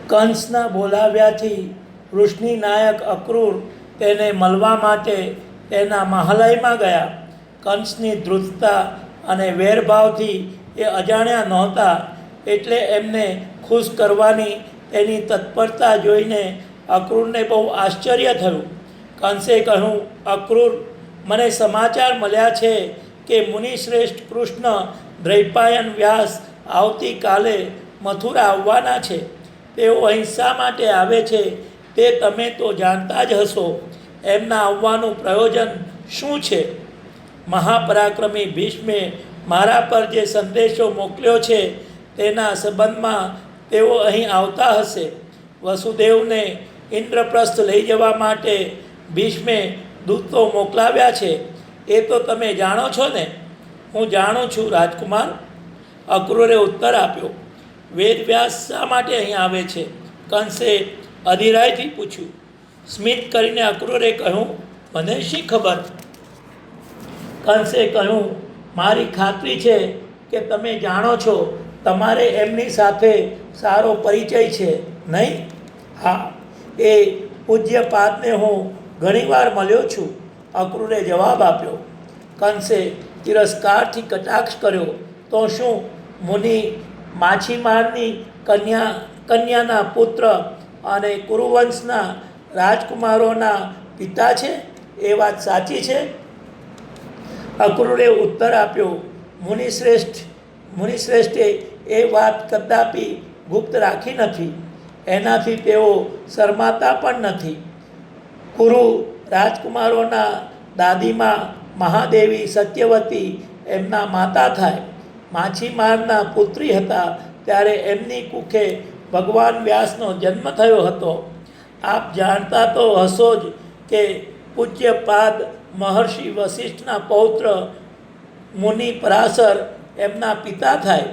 કંસના બોલાવ્યાથી વૃષ્ણિ નાયક અક્રૂર તેને મળવા માટે તેના મહાલયમાં ગયા. કંસની ધૃતતા અને વેરભાવથી એ અજાણ્યા નહોતા, એટલે એમને ખુશ કરવાની તેની તત્પરતા જોઈને અક્રૂરને બહુ આશ્ચર્ય થયું. કંસે કહ્યું, અક્રૂર, મને સમાચાર મળ્યા છે કે મુનિશ્રેષ્ઠ કૃષ્ણ દ્વૈપાયન વ્યાસ આવતીકાલે મથુરા આવવાના છે. તેઓ અહીં શા માટે આવે છે તે તમે તો જાણતા જ હશો. એમના આવવાનું પ્રયોજન શું છે? મહાપરાક્રમી ભીષ્મે મારા પર જે સંદેશો મોકલ્યો છે તેના સંબંધમાં તેઓ અહીં આવતા હશે. વસુદેવને ઇન્દ્રપ્રસ્થ લઈ જવા માટે ભીષ્મે દૂતો મોકલાવ્યા છે, એ તો તમે જાણો છો ને? હું જાણું છું રાજકુમાર, અક્રૂરે ઉત્તર આપ્યો. વેદવ્યાસ શા માટે અહીં આવે છે? કંસે અધીરાયથી પૂછ્યું. સ્મિત કરીને અક્રૂરે કહ્યું, મને શી ખબર? કંસે કહ્યું, મારી ખાતરી છે કે તમે જાણો છો. તમારે એમની સાથે સારો પરિચય છે, નહીં? હા, એ પૂજ્યપાદને હું ઘણીવાર મળ્યો છું, અક્રૂરે જવાબ આપ્યો. કંસે તિરસ્કારથી કટાક્ષ કર્યો. તો શું મુનિ માછીમારની કન્યાના પુત્ર અને કુરુવંશના રાજકુમારોના પિતા છે? એ વાત સાચી છે? અક્રૂરે ઉત્તર આપ્યો, મુનિશ્રેષ્ઠે એ વાત કદાપી ગુપ્ત રાખી નથી. એનાથી તેઓ શરમાતા પણ નથી. કુરુ રાજકુમારોના દાદીમાં મહાદેવી સત્યવતી એમના માતા થાય. માછીમારના પુત્રી હતા ત્યારે એમની કુખે ભગવાન વ્યાસનો જન્મ થયો હતો. આપ જાણતા તો હશો જ કે પૂજ્યપાદ મહર્ષિ વશિષ્ઠના પૌત્ર મુનિ પરાશર એમના પિતા થાય.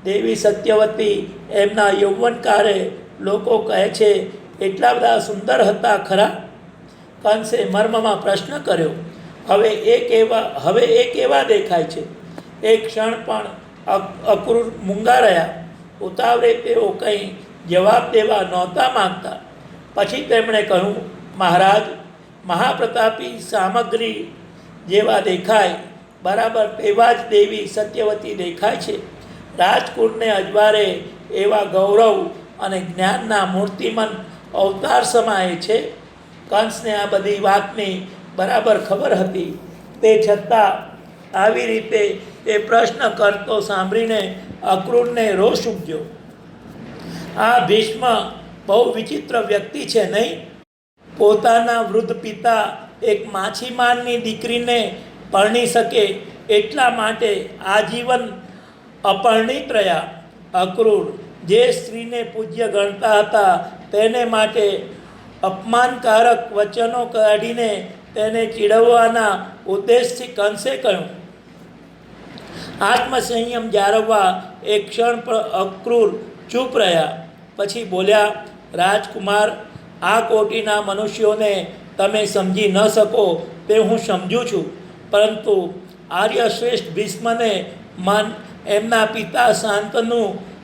દેવી સત્યવતી એમના યૌવનકાળે લોકો કહે છે એટલા બધા સુંદર હતા ખરા? કંસે મર્મમાં પ્રશ્ન કર્યો. હવે એ કેવા દેખાય છે? એક ક્ષણ પણ અક્રૂર મૂંગા રહ્યા. ઉતાવળે તેઓ કંઈ જવાબ દેવા નહોતા માગતા. પછી તેમણે કહ્યું, મહારાજ, મહાપ્રતાપી સામગ્રી જેવા દેખાય, બરાબર તેવા જ દેવી સત્યવતી દેખાય છે. રાજકુળને અજવારે એવા ગૌરવ અને જ્ઞાનના મૂર્તિમંત અવતાર સમાય છે. કંસને આ બધી વાતની બરાબર ખબર હતી. તે છતાં આવી રીતે એ પ્રશ્ન કરતો સાંભળીને અક્રૂરને રોષ ઉપજ્યો. આ ભીષ્મ બહુ વિચિત્ર વ્યક્તિ છે, નહીં? પોતાના વૃદ્ધ પિતા એક માછીમારની દીકરીને પરણી શકે એટલા માટે આજીવન અપરણિત રહ્યા. અક્રૂર જે સ્ત્રીને પૂજ્ય ગણતા હતા તેને માટે અપમાનકારક વચનો કાઢીને તેને ચીડવવાના ઉદ્દેશથી કંસે કહ્યું. આત્મસંયમ જાળવવા એક ક્ષણ પર અક્રૂર ચૂપ રહ્યા. પછી બોલ્યા, રાજકુમાર, આ કોટીના મનુષ્યોને તમે સમજી ન શકો તે હું સમજું છું, પરંતુ આર્યશ્રેષ્ઠ ભીષ્મને મન એમના પિતા શાંતનુ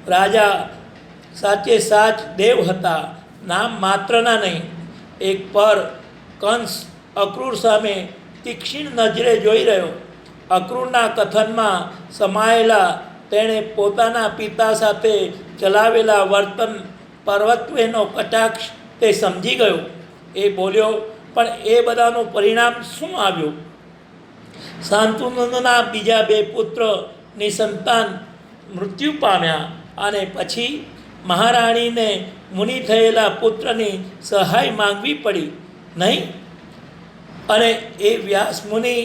રાજા સાચે સાચ દેવ હતા, નામ માત્રના નહીં. એક પર કંસ અક્રૂર સામે તીક્ષ્ણ નજરે જોઈ રહ્યો. અક્રૂરના કથનમાં સમાયેલા તેણે પોતાના પિતા સાથે ચલાવેલા વર્તન પર્વત્વેનો કટાક્ષ તે સમજી ગયો. એ બોલ્યો, પણ એ બધાનું પરિણામ શું આવ્યું? શાંતનુના બીજા 2 પુત્ર નિસંતાન મૃત્યુ પામ્યા અને પછી મહારાણીને મુનિ થયેલા પુત્રની સહાય માંગવી પડી, નહીં? અને એ વ્યાસ મુનિ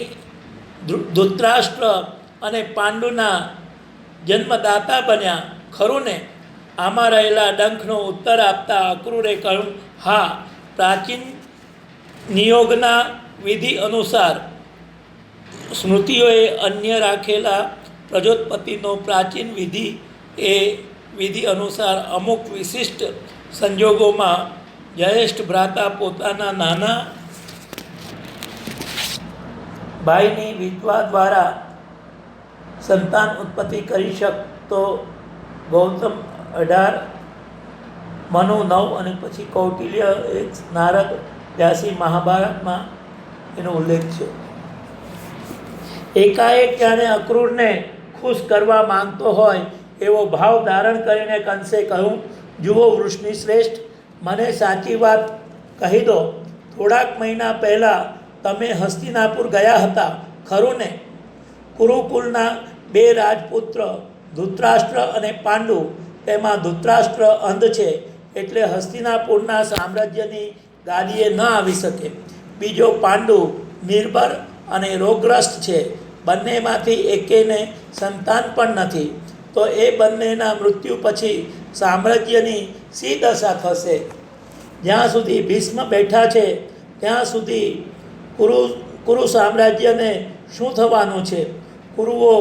ધૃતરાષ્ટ્ર અને પાંડુના જન્મદાતા બન્યા, ખરું ને? આમાં રહેલા ડંખનો ઉત્તર આપતા અક્રૂરે કહ્યું, હા, પ્રાચીન નિયોગના વિધિ અનુસાર સ્મૃતિઓએ અન્ય રાખેલા પ્રજોત્પત્તિનો પ્રાચીન વિધિ, એ વિધિ અનુસાર અમુક વિશિષ્ટ સંજોગોમાં જ્યેષ્ઠ ભ્રાતા પોતાના નાના ભાઈની વિધવા દ્વારા સંતાન ઉત્પત્તિ કરી શકતો. ગૌતમ 18 મનુ 9 અને પછી કૌટિલ્ય એક નારદ વ્યાસી મહાભારતમાં એનો ઉલ્લેખ છે. એકાએક જાણે અક્રૂરને ખુશ કરવા માંગતો હોય એવો ભાવ ધારણ કરીને કંસે કહ્યું, જુઓ વૃષ્ણિ શ્રેષ્ઠ, મને સાચી વાત કહી દો. થોડાક મહિના પહેલાં તમે હસ્તિનાપુર ગયા હતા ખરું ને? કુરુકુલના 2 રાજપુત્ર ધૃતરાષ્ટ્ર અને પાંડુ, તેમાં ધૃતરાષ્ટ્ર અંધ છે એટલે હસ્તિનાપુરના સામ્રાજ્યની ગાદીએ ન આવી શકે. બીજો પાંડુ નિર્ભર અને રોગગ્રસ્ત છે. બંનેમાંથી એકેયને સંતાન પણ નથી. તો એ બંનેના મૃત્યુ પછી સામ્રાજ્યની શી દશા થશે? જ્યાં સુધી ભીષ્મ બેઠા છે ત્યાં સુધી કુરુ સામ્રાજ્યને શું થવાનું છે? કુરુઓ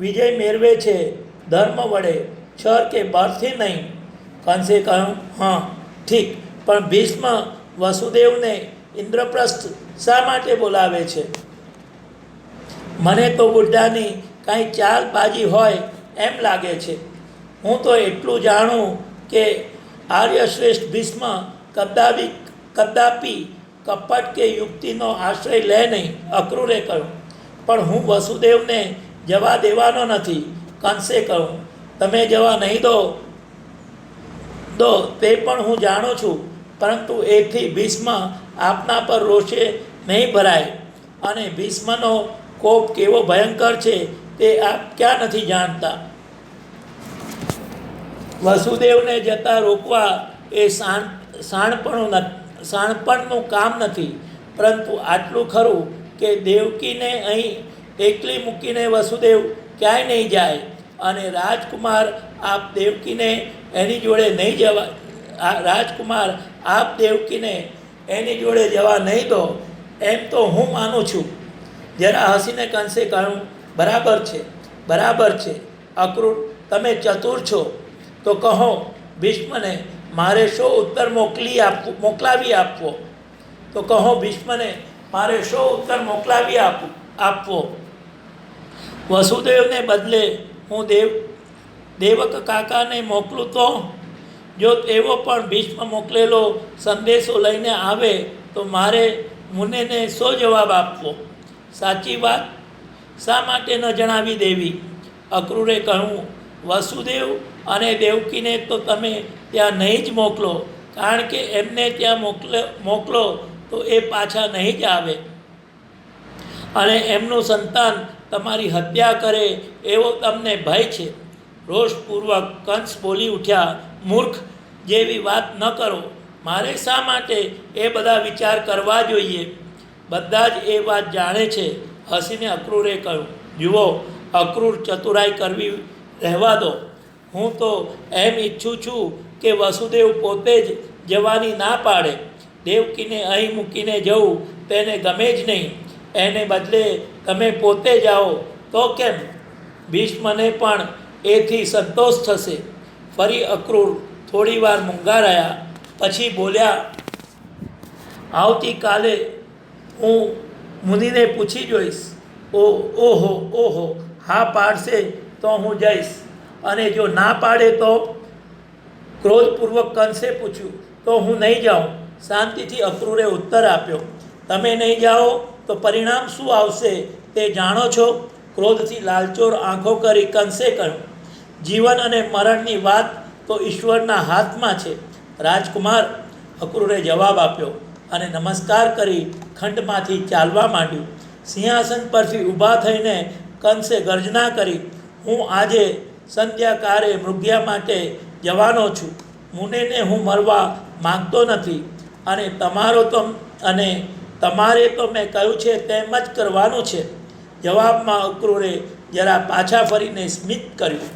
વિજય મેળવે છે ધર્મ વડે, છર કે બળથી નહીં. કંસે કહ્યું, હા ઠીક, પણ ભીષ્મ વસુદેવને ઇન્દ્રપ્રસ્થ શા માટે બોલાવે છે? મને તો બુદ્ધાની કાંઈ ચાલબાજી હોય એમ લાગે છે. હું તો એટલું જાણું કે આર્યશ્રેષ્ઠ ભીષ્મ કદાપી કપટ કે યુક્તિનો આશ્રય લે નહીં. અક્રૂરે કહ્યું, પણ હું વસુદેવને જવા દેવાનો નથી. કંસે કહ્યું, તમે જવા નહીં દો તે પણ હું જાણું છું, પરંતુ એથી ભીષ્મ આપના પર રોષે નહીં ભરાય. અને ભીષ્મનો કોપ કેવો ભયંકર છે તે આપ ક્યાં નથી જાણતા? વસુદેવને જતા રોકવા એ શાણપણનું કામ નથી, પરંતુ આટલું ખરું કે દેવકીને અહીં એકલી મૂકીને વસુદેવ ક્યાંય નહીં જાય. અને રાજકુમાર આપ દેવકીને એની જોડે નહીં જવા એની જોડે જવા નહીં દો એમ તો હું માનું છું. જરા હસીને કંસે કહ્યું, બરાબર છે અક્રૂર, તમે ચતુર છો. તો કહો ભીષ્મને મારે શો ઉત્તર મોકલાવી આપવો? તો કહો ભીષ્મને મારે શો ઉત્તર મોકલાવી આપવો? વસુદેવને બદલે હું દેવક કાકાને મોકલું તો? જો તેઓ પણ ભીષ્મ મોકલેલો સંદેશો લઈને આવે તો મારે મુનેને શો જવાબ આપવો? સાચી વાત શા માટે ન જણાવી દેવી? અક્રૂરે કહ્યું, વસુદેવ અને દેવકીને તો તમે ત્યાં નહીં જ મોકલો, કારણ કે એમને ત્યાં મોકલો તો એ પાછા નહીં જ આવે અને એમનું સંતાન તમારી હત્યા કરે એવો તમને ભય છે. રોષપૂર્વક કંસ બોલી ઉઠ્યા, મૂર્ખ જેવી વાત ન કરો. મારે શા માટે એ બધા વિચાર કરવા જોઈએ? બધા જ એ વાત જાણે છે. હસીને અક્રૂરે કહ્યું, જુઓ અક્રૂર, ચતુરાઈ કરવી રહેવા દો. હું તો એમ ઈચ્છું છું કે વસુદેવ પોતે જ જવાની ના પાડે. દેવકીને અહીં મૂકીને જવું તેને ગમે જ નહીં. એને બદલે તમે પોતે જાઓ તો કેમ? ભીષ્મને પણ એથી સંતોષ થશે. ફરી અક્રૂર થોડીવાર મૂંગા રહ્યા, પછી બોલ્યા, આવતીકાલે હું મુનિને પૂછી જોઈશ. ઓહો, હા પાડશે તો હું જઈશ, અને જો ના પાડે તો? ક્રોધપૂર્વક કંસે પૂછ્યું, તો હું નહીં જાઉં. શાંતિથી અક્રૂરે ઉત્તર આપ્યો, તમે નહીં જાઓ તો પરિણામ શું આવશે તે જાણો છો? ક્રોધથી લાલચોર આંખો કરી કંસે કહ્યું, જીવન અને મરણની વાત તો ઈશ્વરના હાથમાં છે રાજકુમાર. અક્રૂરે જવાબ આપ્યો અને નમસ્કાર કરી ખંડમાંથી ચાલવા માંડ્યું. સિંહાસન પરથી ઊભા થઈને કંસે ગર્જના કરી, હું આજે સંધ્યાકાળે મૃગ્યા માટે જવાનો છું. મુનેને હું મરવા માંગતો નથી, અને તમારે તો મેં કહ્યું છે તેમ જ કરવાનું છે. જવાબમાં અક્રૂરે જરા પાછા ફરીને સ્મિત કર્યું.